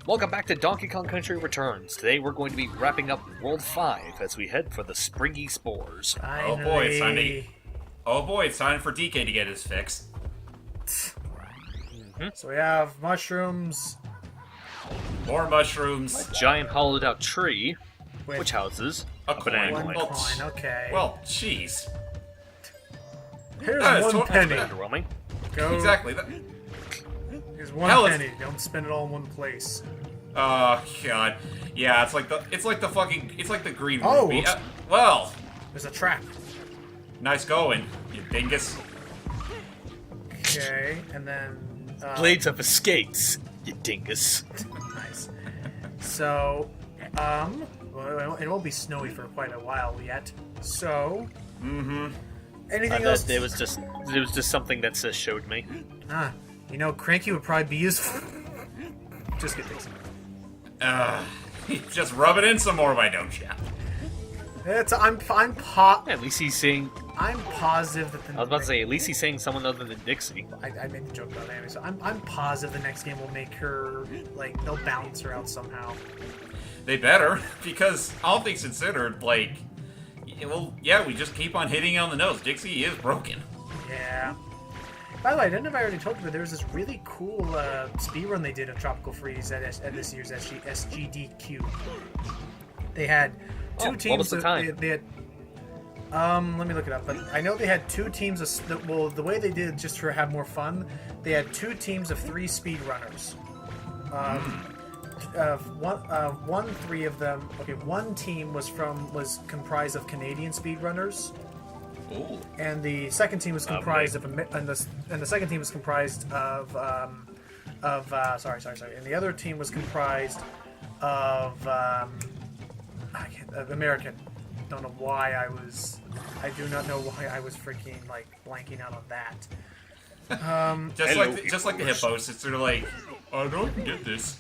Welcome back to Donkey Kong Country Returns. Today we're going to be wrapping up World 5 as we head for the Springy Spores. Oh boy, it's time for DK to get his fix. So we have mushrooms. More mushrooms. A giant hollowed out tree, With which houses a banana coin. one coin. coin, okay. Well, jeez. Here's that is one penny. Underwhelming. Go. Exactly. Here's one Hell, penny. Don't spend it all in one place. Oh god. Yeah, it's like the green Oh, ruby. oops. Well, There's a trap. nice going, you dingus. Okay, and then... Blades of Escapes, you dingus. Nice. So, well, it won't be snowy for quite a while yet. So... Anything else? It was just something that Sis showed me. You know, Cranky would probably be useful. Just kidding. Just rub it in some more, why don't ya? I'm Yeah, at least he's saying... positive that the... I was about to say, at least he's saying someone other than Dixie. I made the joke about Amy, so I'm positive the next game will make her, like, they'll balance her out somehow. They better, because all things considered, like, well, yeah, we just keep on hitting on the nose. Dixie is broken. Yeah. By the way, I don't know if I already told you, but there was this really cool speedrun they did of Tropical Freeze at this year's SGDQ. They had two teams. What was the time? They had, let me look it up. But I know they had two teams of... Well, the way they did, just to have more fun, they had two teams of 3 speedrunners. Three of them... Okay, one team was comprised of Canadian speedrunners. Ooh. And the second team was comprised of the second team was comprised of and the other team was comprised of American. Don't know why I do not know why I was freaking like blanking out on that. Just like the hippos, it's sort of like, I don't get this.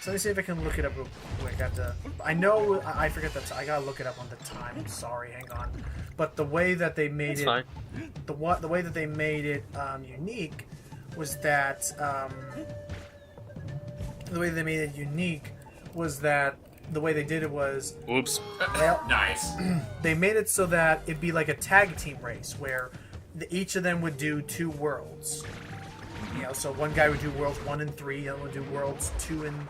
So let me see if I can look it up real quick. I forget that. I gotta look it up on the time. I'm sorry, hang on. But the way that they made It's it, fine. the way that they made it unique was that the way they did it was Oops. well, Nice. they made it so that it'd be like a tag team race where each of them would do 2 worlds. You know, so one guy would do worlds 1 and 3, the other would do worlds 2 and...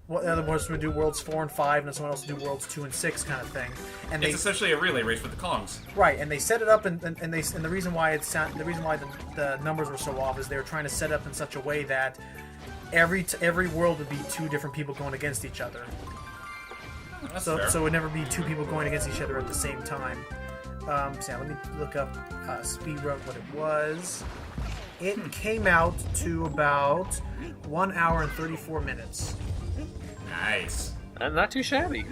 Well, the other person would do worlds 4 and 5, and someone else would do worlds 2 and 6 kind of thing. And It's essentially a relay race with the Kongs. right, and they set it up, and the reason why the numbers were so off is they were trying to set it up in such a way that every world would be 2 different people going against each other. That's So fair. it would never be 2 people going against each other at the same time. So yeah, let me look up speedrun what it was. It came out to about 1 hour and 34 minutes. Nice. And not too shabby.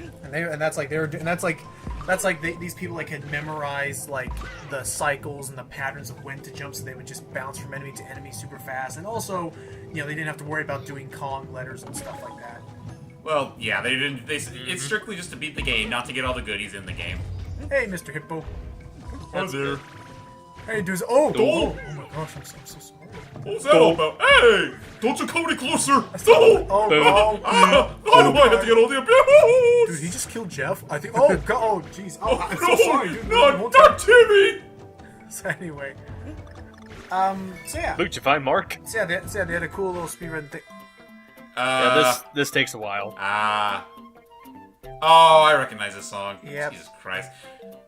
These people like had memorized like the cycles and the patterns of when to jump, so they would just bounce from enemy to enemy super fast. And also, you know, they didn't have to worry about doing Kong letters and stuff like that. Well, yeah, they didn't. It's strictly just to beat the game, not to get all the goodies in the game. Hey, Mr. Hippo. Oh there. Hey, dudes. Oh my gosh, I'm so sorry. What's that all about? Hey! Don't you come any closer! No! Why do I have to get all the abuse? Dude, he just killed Jeff. I think. Oh god. Oh jeez. Oh, I'm so No! sorry, dude. No, not Timmy! So anyway. So yeah. Luke, did you find Mark? So yeah, they had a cool little speedrun thing. Yeah, this takes a while. Oh, I recognize this song. Yep. Jesus Christ.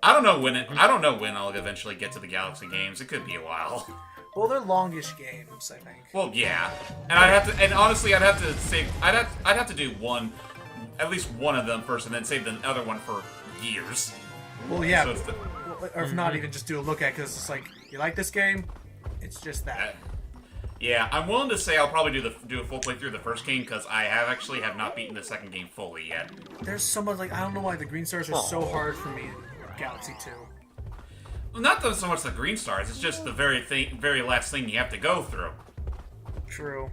I don't know when I'll eventually get to the Galaxy games. It could be a while. Well, they're longish games, I think. Well, yeah. And honestly, I'd have to do at least one of them first, and then save the other one for years. Well, yeah. So it's Or if not, even just do a look at it, because it's like, you like this game? It's just that. Yeah, I'm willing to say I'll probably do a full playthrough of the first game, because I have not beaten the second game fully yet. There's so much, like, I don't know why the green stars are so hard for me in Galaxy 2. Well, not so much the green stars, it's just the very last thing you have to go through. True.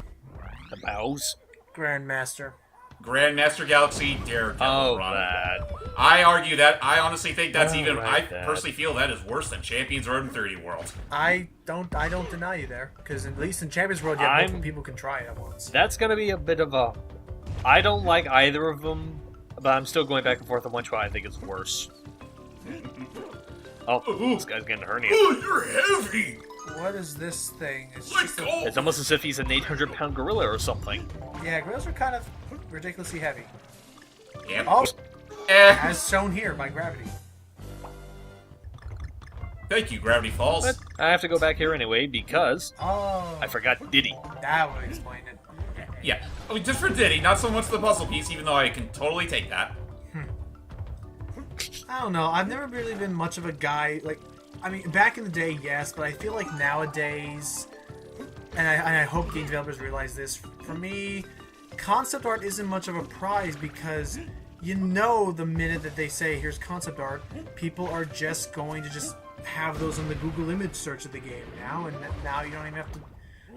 The bows. Grandmaster. Grandmaster Galaxy Daredevil Oh, Run. that. I argue that. I honestly think that's I that. personally feel that is worse than Champions Road and 30 World. I don't deny you there, because at least in Champions World, you have multiple people can try it at once. That's gonna be a bit of a I don't like either of them, but I'm still going back and forth on which one I think is worse. Oh, this guy's getting a hernia. Oh, you're heavy! What is this thing? It's Let just go! It's almost as if he's an 800-pound gorilla or something. yeah, gorillas are kind of ridiculously heavy. Yep. Oh, Eh, as shown here by gravity. thank you, Gravity Falls. But I have to go back here anyway because Oh, I forgot Diddy. that would explain it. Yeah, I mean, just for Diddy, not so much the puzzle piece, even though I can totally take that. I don't know. I've never really been much of a guy, like, I mean, back in the day, yes, but I feel like nowadays, and I hope game developers realize this, for me, concept art isn't much of a prize because you know the minute that they say, here's concept art, people are just going to just have those in the Google image search of the game now, and now you don't even have to,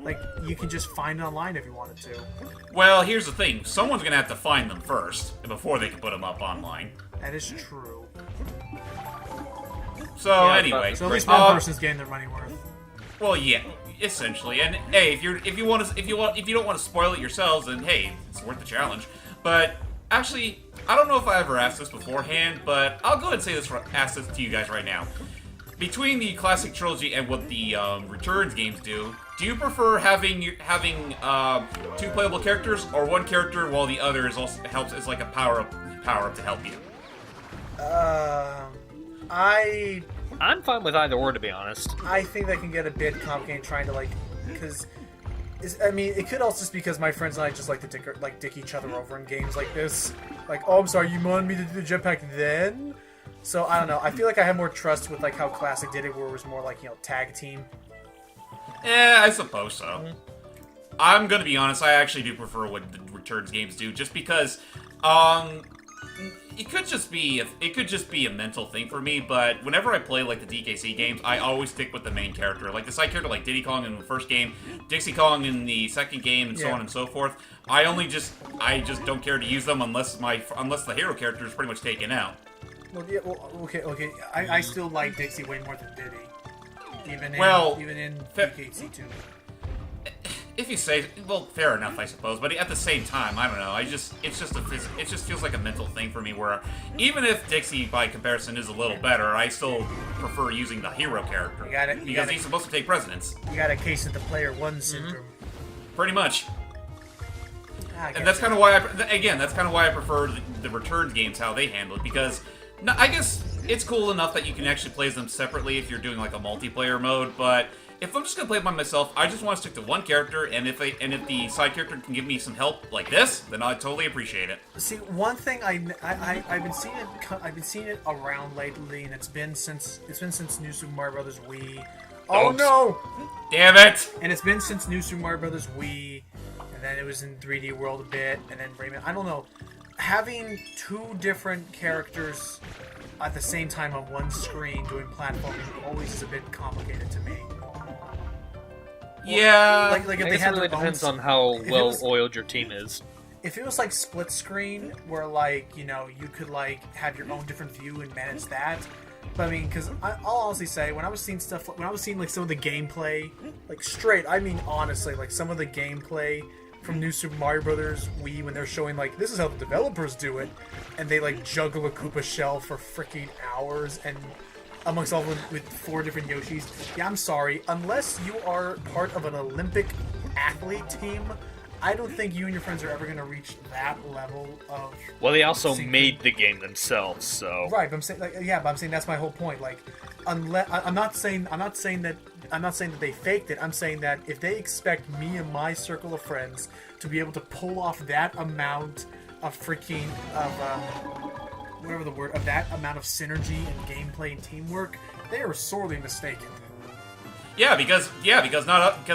like, you can just find it online if you wanted to. Well, here's the thing. Someone's gonna have to find them first, before they can put them up online. That is true. So, Yeah, anyway. So at least one person's getting their money worth. Well, yeah, essentially. And hey, if you don't want to spoil it yourselves, then hey, it's worth the challenge. But actually, I don't know if I ever asked this beforehand, but I'll go ahead and ask this to you guys right now. Between the classic trilogy and what the Returns games do you prefer having two playable characters, or one character while the other is also helps as like a power up to help you? I'm fine with either or, to be honest. I think that can get a bit complicated trying to, like, because, I mean, it could also just because my friends and I just like to dick each other over in games like this. Like, oh, I'm sorry, you wanted me to do the jetpack then? So, I don't know. I feel like I have more trust with, like, how Classic did it, where it was more like, you know, tag team. Yeah, I suppose so. I'm gonna be honest, I actually do prefer what the Returns games do, just because, it could just be a mental thing for me, but whenever I play, like, the DKC games, I always stick with the main character. Like, the side character, like Diddy Kong in the first game, Dixie Kong in the second game, and so on and so forth. I just don't care to use them unless the hero character is pretty much taken out. Well, yeah, well, okay. I still like Dixie way more than Diddy. Even in DKC too. If you say, well, fair enough, I suppose. But at the same time, I don't know. It just feels like a mental thing for me. Where even if Dixie, by comparison, is a little better, I still prefer using the hero character because he's supposed to take precedence. You got a case of the player one syndrome. Pretty much. And that's kind of why I prefer the Returns games, how they handle it, because I guess it's cool enough that you can actually play them separately if you're doing like a multiplayer mode, but if I'm just gonna play it by myself, I just want to stick to one character, and if the side character can give me some help like this, then I totally appreciate it. See, one thing I've been seeing it around lately, and it's been since New Super Mario Bros. Wii. Oh no! Damn it! And it's been since New Super Mario Bros. Wii, and then it was in 3D World a bit, and then Rayman. I don't know. Having two different characters at the same time on one screen doing platforming always is a bit complicated to me. Yeah. Like if I they guess had it really their own depends on how well-oiled your team is. If it was like split screen, where like, you know, you could like have your own different view and manage that. But I mean, because I'll honestly say, when I was seeing like some of the gameplay, like straight, I mean honestly, like some of the gameplay from New Super Mario Bros. Wii, when they're showing like, this is how the developers do it, and they like juggle a Koopa shell for freaking hours, and amongst all of them with 4 different Yoshis. Yeah, I'm sorry, unless you are part of an Olympic athlete team, I don't think you and your friends are ever going to reach that level of. Well, they also made the game themselves, so. Right, but I'm saying, like, yeah, but I'm saying that's my whole point. Like, unless I'm not saying that they faked it. I'm saying that if they expect me and my circle of friends to be able to pull off that amount of freaking whatever the word of that amount of synergy and gameplay and teamwork, they are sorely mistaken. Yeah, because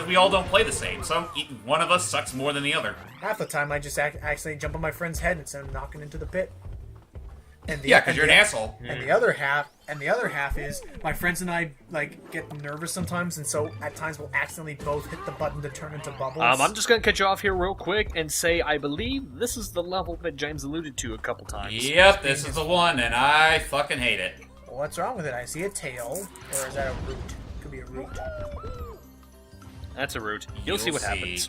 we all don't play the same. So one of us sucks more than the other. Half the time, I just accidentally jump on my friend's head and send him knocking into the pit. And because you're an asshole. And the other half is my friends and I like get nervous sometimes, and so at times we'll accidentally both hit the button to turn into bubbles. I'm just gonna cut you off here real quick and say I believe this is the level that James alluded to a couple times. Yep, this is the one, and I fucking hate it. Well, what's wrong with it? I see a tail, or is that a root? Could be a root. That's a root. You'll see what happens.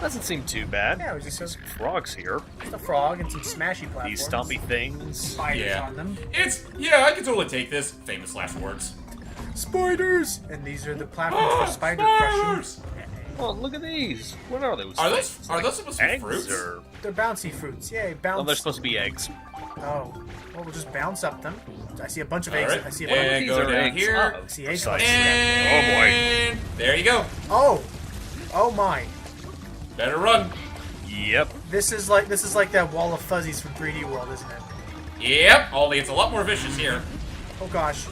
Doesn't seem too bad. Yeah, it was just Some frogs here. a frog and some smashy platforms. These stompy things. Spiders on them. I can totally take this. Famous last words. Spiders! And these are the platforms for spider crushing. Spiders! Oh, look at these. What are those? Are things? those supposed to be Eggs fruits? or? They're bouncy fruits. Yay, bounce. Oh, they're supposed to be eggs. Oh. Well, we'll just bounce up them. I see a bunch of All eggs. right. I see a bunch And These go are down eggs. here. Oh, I see eggs. size. And there you go. Oh! Oh my. Better run. Yep. This is like that wall of fuzzies from 3D World, isn't it? Yep. Only it's a lot more vicious here. Oh gosh.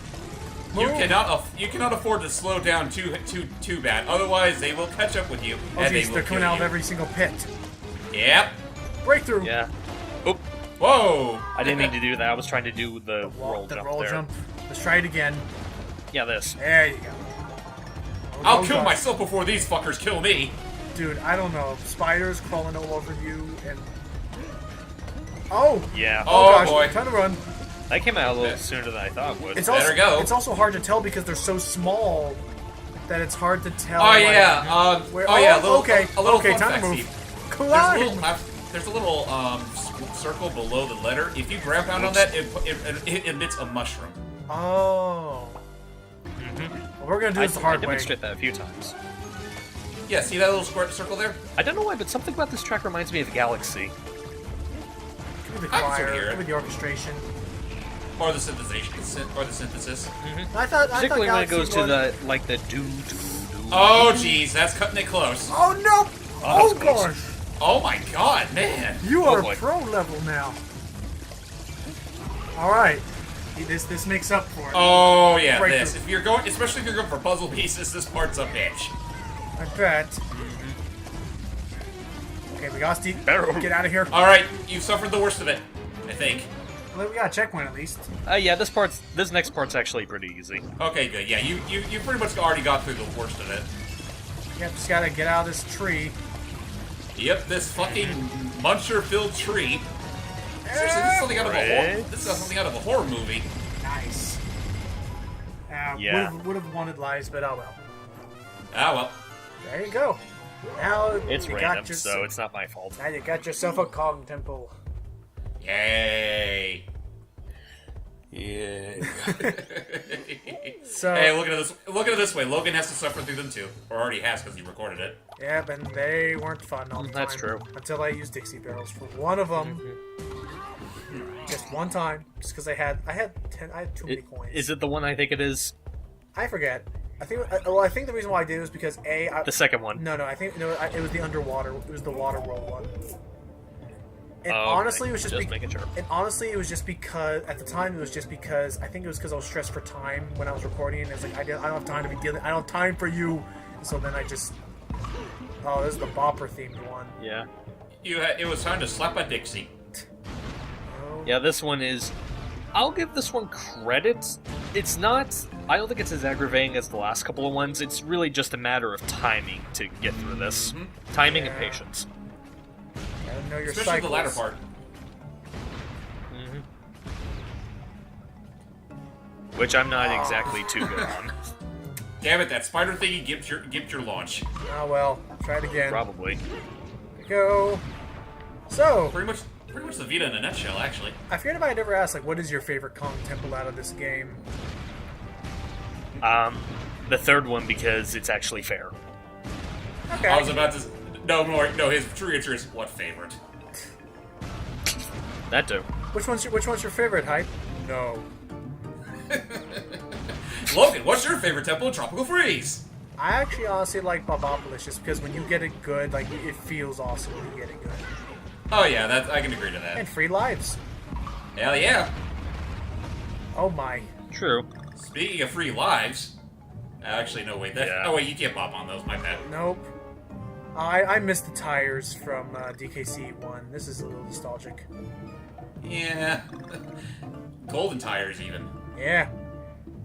You Move. cannot afford to slow down too bad. Otherwise, they will catch up with you. Oh and geez, they will they're coming kill out of you. every single pit. Yep. Breakthrough. Yeah. Oh, Whoa. I didn't mean to do that. I was trying to do the The roll roll jump there. jump. Let's try it again. Yeah, this. There you go. Oh, I'll oh, kill gosh. myself before these fuckers kill me. Dude, I don't know. Spiders crawling all over you and... Oh! Yeah. Oh, gosh, boy. time to run. That came out a little sooner than I thought it would. It's Better also, go. It's also hard to tell because they're so small that it's hard to tell. Oh like, yeah. where, A little, okay. A little okay, fun time fact, to move. Steve. Climb! There's a little circle below the letter. If you ground pound on that, it emits a mushroom. Oh. Well, we're gonna do this the I hard way. demonstrate that a few times. Yeah, see that little square circle there? I don't know why, but something about this track reminds me of Galaxy. Give me the I can choir. hear it. Give me the orchestration. Or the synthesis. I thought Particularly when it Galaxy goes to was- the like the do. Oh jeez, that's cutting it close. Oh no! Oh, Oh, that's close. gosh! Oh my god, man. You Oh, are boy. pro level now. All right. This makes up for it. Oh yeah, Breakthrough. this. If you're going, especially if you're going for puzzle pieces, this part's a bitch. I bet. Okay, we got Steve. Better- Get out of here. All right, you've suffered the worst of it, I think. Well, we got a checkpoint at least. Yeah, this next part's actually pretty easy. Okay, good. Yeah, you pretty much already got through the worst of it. Yep, just gotta get out of this tree. Yep, this fucking muncher-filled tree. Seriously, this is something out of a horror. Right. This is something out of a horror movie. Nice. Yeah. Would have wanted lives, but oh well. Ah well. There you go. Now It's you random, got yourself, so it's not my fault. now you got yourself a Kong temple. Yay. Yeah. So Hey, look at this. Look at it this way. Logan has to suffer through them too, or already has because he recorded it. yeah, and they weren't fun all the time. That's true. Until I used Dixie barrels for one of them. Mm-hmm. Just one time, just because I had too many coins. Is it the one I think it is? I forget. I think the reason why I did it was because The second one. No, I think it was the underwater. It was the water world one. And Oh, honestly, okay. it was just making sure. And honestly, it was just because at the time it was just because I think it was because I was stressed for time when I was recording, and it was like I don't have time to be dealing. I don't have time for you. And so then I just this is the bopper themed one. Yeah. It was time to slap a Dixie. Oh, Yeah, this one is. I'll give this one credit. It's not. I don't think it's as aggravating as the last couple of ones. It's really just a matter of timing to get through this. Timing and Yeah. patience. gotta know your Especially cycles. the latter part. Which I'm not exactly too good on. Damn it, that spider thingy gimped your launch. Oh well, try it again. Probably. Here we go. So Pretty much the Vita in a nutshell, actually. I forget if I had ever asked, like, what is your favorite Kong temple out of this game? The third one because it's actually fair. Okay. I was about to. No, his true answer is what favorite? That too. Which one's your favorite, Hype? No. Logan, what's your favorite temple in Tropical Freeze? I actually honestly like Bobopolis just because when you get it good, like, it feels awesome when you get it good. Oh yeah, that I can agree to that. And free lives. Hell yeah. Oh my. True. Speaking of free lives, actually no wait, Yeah. oh wait, you can't bop on those. My bad. Nope. I missed the tires from DKC 1. This is a little nostalgic. Yeah. Golden tires even. Yeah.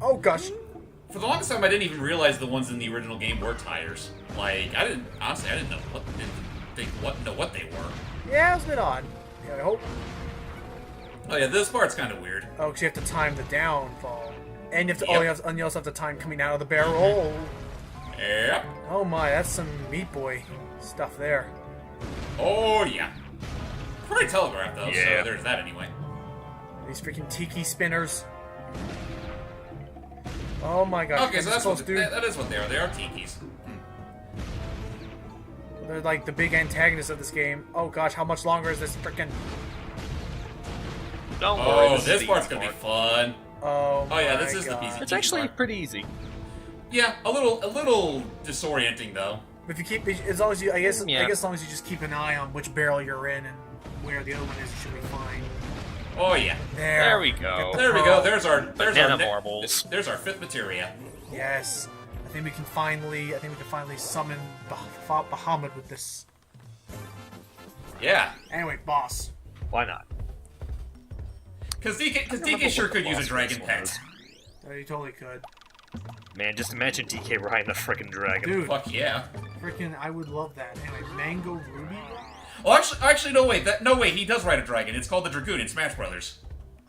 Oh gosh. For the longest time, I didn't even realize the ones in the original game were tires. Like I didn't know what they were. Yeah, it was a bit odd. Yeah, I hope. Oh yeah, this part's kind of weird. Oh, because you have to time the downfall. And you have to. Yep. And you also have to time coming out of the barrel. Yep. Oh my, that's some Meat Boy stuff there. Oh, yeah. Pretty telegraphed, though, Yeah. so there's that anyway. These freaking tiki spinners. Oh my god. Okay, so that's what, that is what they are. They are tikis. They're like the big antagonists of this game. Oh gosh, how much longer is this freaking... Don't worry, Oh, is this the part's easy gonna be part. fun. Oh yeah, my this is the God. easy It's actually part. pretty easy. Yeah, a little disorienting, though. If you keep, as long as you, I guess Yeah. as long as you just keep an eye on which barrel you're in and where the other one is, you should be fine. Oh, yeah. There we go. Get the There we pearl. go. There's our Banana marbles. There's our fifth materia. Yes, I think we can finally summon Bahamut with this. Yeah. Anyway, boss. Why not? Because remember DK sure what the could use a boss dragon was. pet. You totally could. Man, just imagine DK riding a frickin' dragon. Dude, Fuck yeah. freaking, I would love that. Anyway, Mango Ruby? Oh, actually, no wait. No way. He does ride a dragon. It's called the Dragoon in Smash Brothers.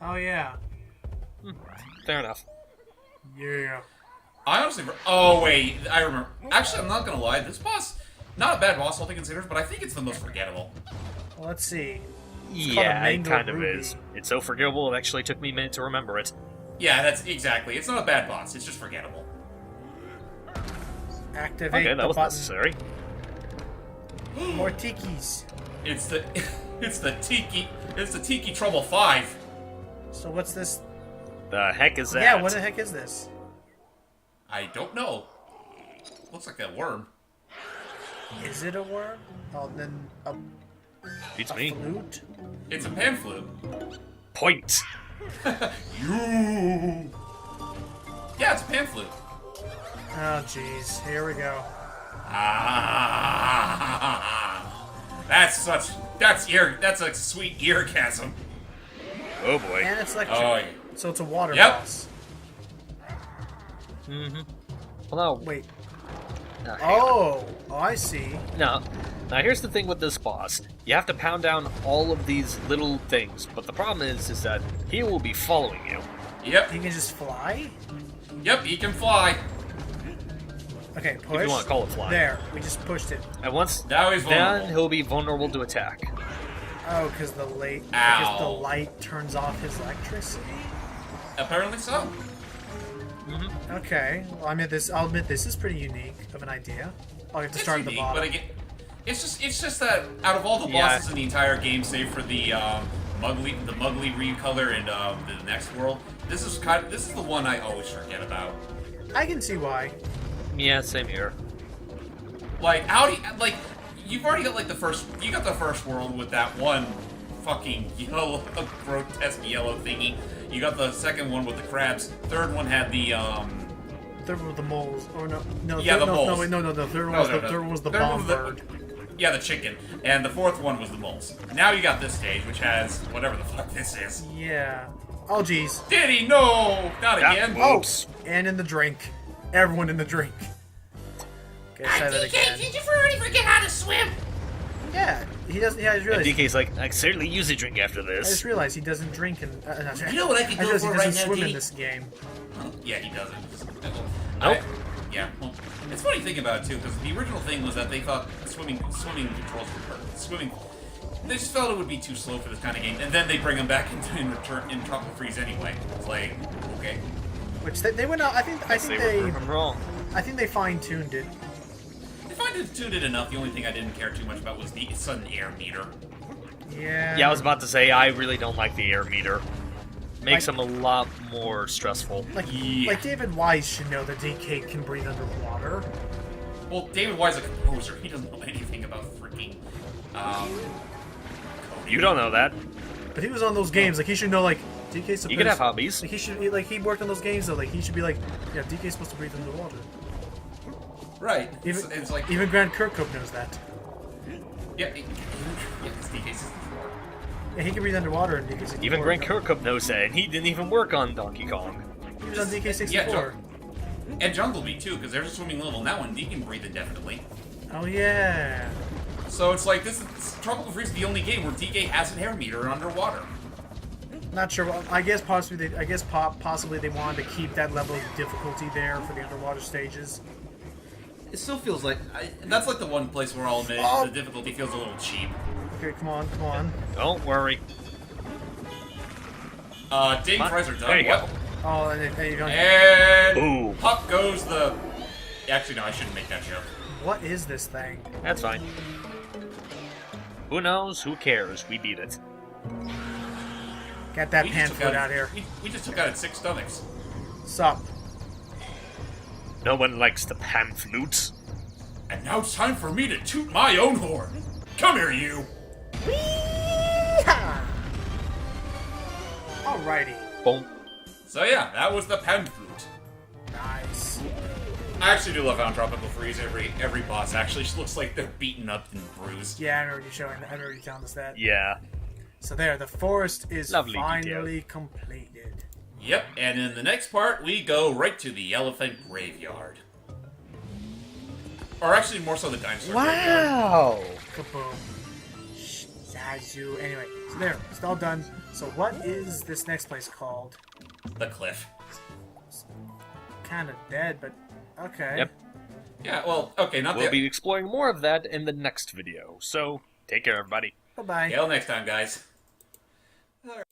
Oh, yeah. Fair enough. Yeah. I honestly. Oh wait, I remember. Actually, I'm not gonna lie. This boss, not a bad boss, all things considered, but I think it's the most forgettable. Well, let's see. Yeah, it Mango kind of Ruby. is. It's so forgivable, it actually took me a minute to remember it. Yeah, that's exactly. It's not a bad boss. It's just forgettable. Activate Okay, the that was button. necessary. More tikis. It's the It's the Tiki Trouble 5. So what's this? The heck is that? Yeah, what the heck is this? I don't know. Looks like a worm. Is it a worm? Oh, then a Beats me. flute? It's a pan flute. Point! You. Yeah, it's a pan flute. Oh, jeez. Here we go. Ah, that's a sweet eargasm. Oh boy. And it's electric. Oh, yeah. So it's a water Yep. boss. Mm-hmm. Well, no. Wait. No, hang on. Oh, I see. Now, here's the thing with this boss. You have to pound down all of these little things, but the problem is that he will be following you. Yep, He can just fly? yep, he can fly. Okay, push. If you want to call it flying. There, we just pushed it. And once Now he's vulnerable. then he'll be vulnerable to attack. Oh, because the light, Ow. turns off his electricity. Apparently so. Okay, well, I'll admit this is pretty unique of an idea. Oh, you have to It's start at the unique, bottom. but again, it's just that out of all the Yeah. bosses in the entire game, save for the Muggly recolor and the next world, this is the one I always forget about. I can see why. Yeah, same here. Like, you've already got the first world with that one fucking yellow, grotesque yellow thingy. You got the second one with the crabs. Third one had the Third one was the moles, or no, Yeah, third, the no, moles. no, wait, no, the third one No, was no, the no. third one was the Third one bomb was the- bird. yeah, the chicken, and the fourth one was the moles. Now you got this stage, which has whatever the fuck this is. Yeah. Oh, jeez. Diddy, no, not Yeah. again. Oh, Oops. and in the drink. Everyone in the drink. Okay, try that again. did you already forget how to swim? Yeah, he doesn't. Yeah, I just And realized. DK's like, I certainly use a drink after I this. just realized he doesn't drink and. You know what I could go realized for he right doesn't now, swim in Diddy? this game. Yeah, he doesn't. Nope. Yeah, well, it's funny thinking about it too, because the original thing was that they thought swimming controls were swimming. They just felt it would be too slow for this kind of game, and then they bring him back in Tropical Freeze anyway. It's like, okay. Which they went out. I think They were proven wrong. they fine-tuned it. If I tuned it enough, the only thing I didn't care too much about was the sudden air meter. Yeah. Yeah, I was about to say, I really don't like the air meter. Makes Like- them a lot more stressful. Like David Wise should know that DK can breathe underwater. Well, David Wise is a composer. He doesn't know anything about freaking, coding. You don't know that. But he was on those games. Like he should know. Like DK's supposed. You can have hobbies. Like he worked on those games though. Like he should be like, yeah, DK's supposed to breathe underwater. Right. Even It's like, even Grant Kirkhope knows that. yeah, it's DK's. Yeah, he can breathe underwater in DK64. Even Grant Kirkhope knows that, and he didn't even work on Donkey Kong. He was on DK64. Yeah, and Jungle Beat too, because there's a swimming level in that one. He can breathe indefinitely. Oh yeah. So it's like Tropical Freeze is the only game where DK has an air meter underwater. Not sure. Well, I guess possibly possibly they wanted to keep that level of difficulty there for the underwater stages. it still feels like that's like the one place where I'll admit the difficulty feels a little cheap. Okay, come on, come on. Don't worry. Ding fries are done. There you go. Oh, and you don't. And Boom. up goes the. Actually, no, I shouldn't make that joke. What is this thing? That's fine. Who knows? Who cares? We beat it. Get that We pan just took food out here. We just took out 6 stomachs. Sup? No one likes the pan flute. And now it's time for me to toot my own horn. Come here, you. Wee-ha! Alrighty. Boom. So yeah, that was the pan flute. Nice. I actually do love how in Tropical Freeze every boss actually just looks like they're beaten up and bruised. Yeah, I remember you showing. I remember you telling us that. Yeah. So there, the forest is Lovely finally completed. Yep, and in the next part, we go right to the elephant graveyard. Or actually, more so the dinosaur graveyard. Wow. Kaboom. Zazu. Anyway, so there, it's all done. So what is this next place called? The cliff. Kind of dead, but okay. Yep. Yeah, well, okay, not We'll be exploring more of that in the next video. So, take care, everybody. Bye-bye. Till next time, guys.